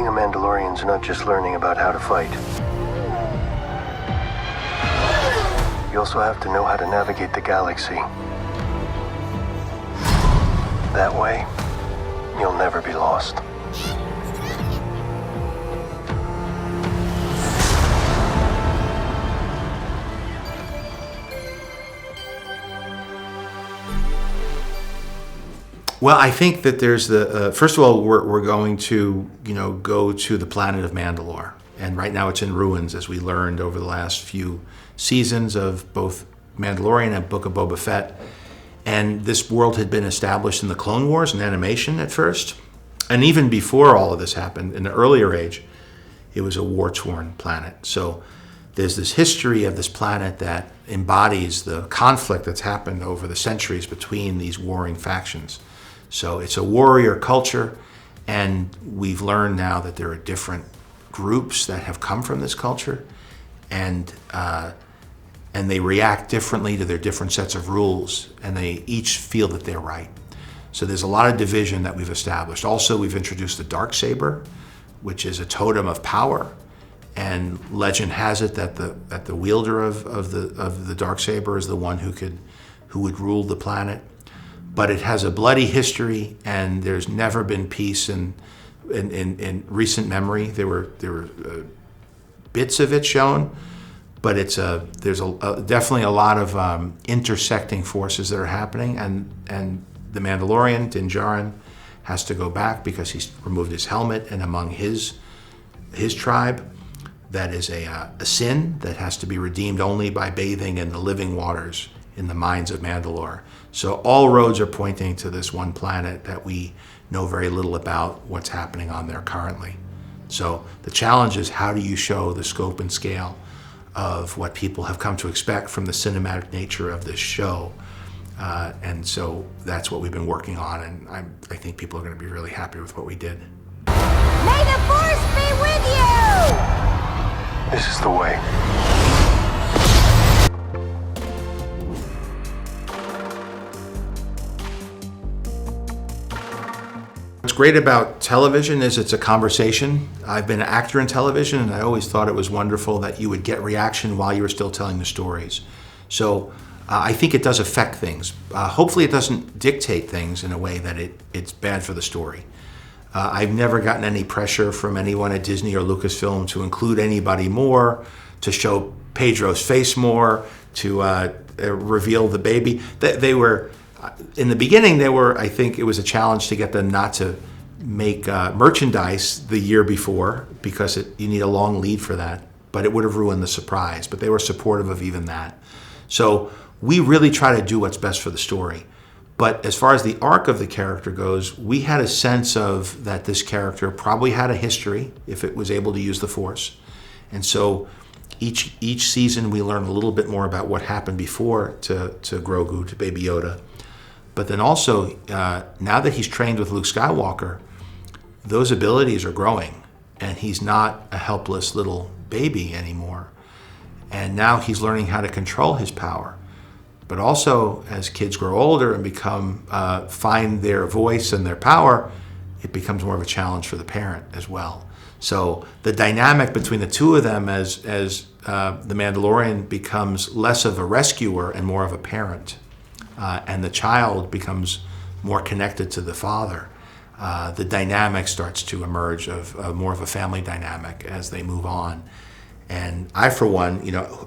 Being a Mandalorian's not just learning about how to fight. You also have to know how to navigate the galaxy. That way, you'll never be lost. Well, I think that there's the first of all, we're going to go to the planet of Mandalore, and right now it's in ruins, as we learned over the last few seasons of both Mandalorian and Book of Boba Fett. And this world had been established in the Clone Wars and animation at first, and even before all of this happened, in the earlier age, it was a war-torn planet. So there's this history of this planet that embodies the conflict that's happened over the centuries between these warring factions. So it's a warrior culture, and we've learned now that there are different groups that have come from this culture, and they react differently to their different sets of rules, and they each feel that they're right. So there's a lot of division that we've established. Also, we've introduced the Darksaber, which is a totem of power, and legend has it that the wielder of the Darksaber is the one who would rule the planet. But it has a bloody history, and there's never been peace in recent memory. There were bits of it shown, but there's definitely a lot of intersecting forces that are happening, and the Mandalorian, Din Djarin, has to go back because he's removed his helmet, and among his tribe, that is a sin that has to be redeemed only by bathing in the living waters in the mines of Mandalore. So all roads are pointing to this one planet that we know very little about what's happening on there currently. So the challenge is, how do you show the scope and scale of what people have come to expect from the cinematic nature of this show? And so that's what we've been working on, and I think people are going to be really happy with what we did. May the Force be with you! This is the way. What's great about television is it's a conversation. I've been an actor in television, and I always thought it was wonderful that you would get reaction while you were still telling the stories. So I think it does affect things. Hopefully it doesn't dictate things in a way that it's bad for the story. I've never gotten any pressure from anyone at Disney or Lucasfilm to include anybody more, to show Pedro's face more, to reveal the baby. They were... In the beginning, I think it was a challenge to get them not to make merchandise the year before, because you need a long lead for that, but it would have ruined the surprise. But they were supportive of even that. So we really try to do what's best for the story. But as far as the arc of the character goes, we had a sense of that this character probably had a history if it was able to use the Force. And so each season we learn a little bit more about what happened before to Grogu, to Baby Yoda. But then also, now that he's trained with Luke Skywalker, those abilities are growing, and he's not a helpless little baby anymore. And now he's learning how to control his power. But also, as kids grow older and find their voice and their power, it becomes more of a challenge for the parent as well. So the dynamic between the two of them as the Mandalorian becomes less of a rescuer and more of a parent. And the child becomes more connected to the father. The dynamic starts to emerge of more of a family dynamic as they move on. And I, for one,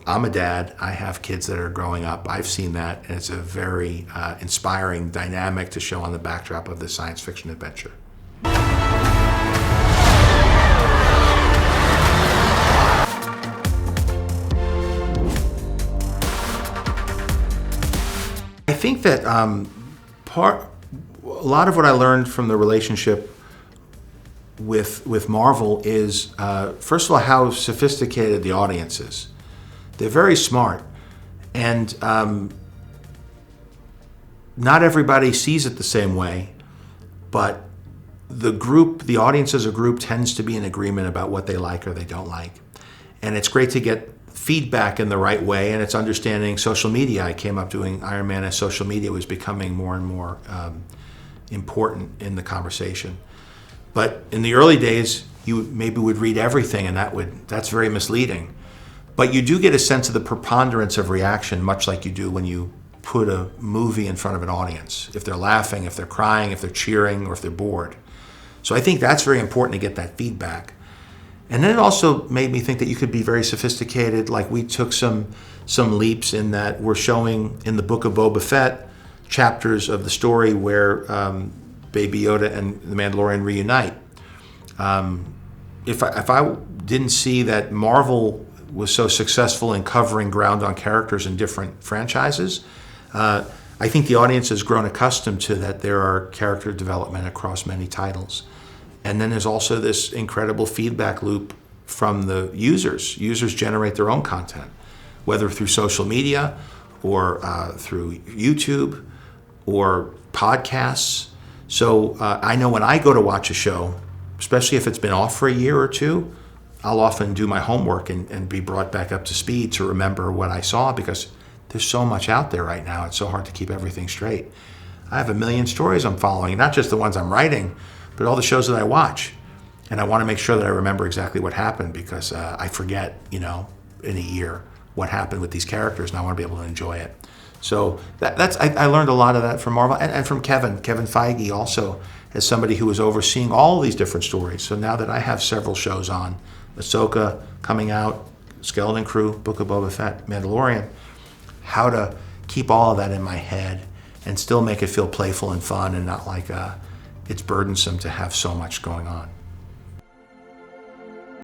I'm a dad. I have kids that are growing up. I've seen that, and it's a very inspiring dynamic to show on the backdrop of this science fiction adventure. I think that a lot of what I learned from the relationship with Marvel is, first of all, how sophisticated the audience is. They're very smart, and not everybody sees it the same way, but the audience as a group tends to be in agreement about what they like or they don't like. And it's great to get feedback in the right way, and it's understanding social media. I came up doing Iron Man as social media was becoming more and more important in the conversation. But in the early days, you maybe would read everything, and that's very misleading. But you do get a sense of the preponderance of reaction, much like you do when you put a movie in front of an audience. If they're laughing, if they're crying, if they're cheering, or if they're bored. So I think that's very important to get that feedback. And then it also made me think that you could be very sophisticated. Like we took some leaps in that we're showing in the Book of Boba Fett chapters of the story where Baby Yoda and the Mandalorian reunite. If I didn't see that Marvel was so successful in covering ground on characters in different franchises, I think the audience has grown accustomed to that there are character development across many titles. And then there's also this incredible feedback loop from the users. Users generate their own content, whether through social media or through YouTube or podcasts. So I know when I go to watch a show, especially if it's been off for a year or two, I'll often do my homework and be brought back up to speed to remember what I saw, because there's so much out there right now. It's so hard to keep everything straight. I have a million stories I'm following, not just the ones I'm writing, but all the shows that I watch. And I want to make sure that I remember exactly what happened, because I forget, in a year what happened with these characters, and I want to be able to enjoy it. So I learned a lot of that from Marvel and from Kevin Feige also, as somebody who was overseeing all these different stories. So now that I have several shows on, Ahsoka coming out, Skeleton Crew, Book of Boba Fett, Mandalorian, how to keep all of that in my head and still make it feel playful and fun and not like it's burdensome to have so much going on.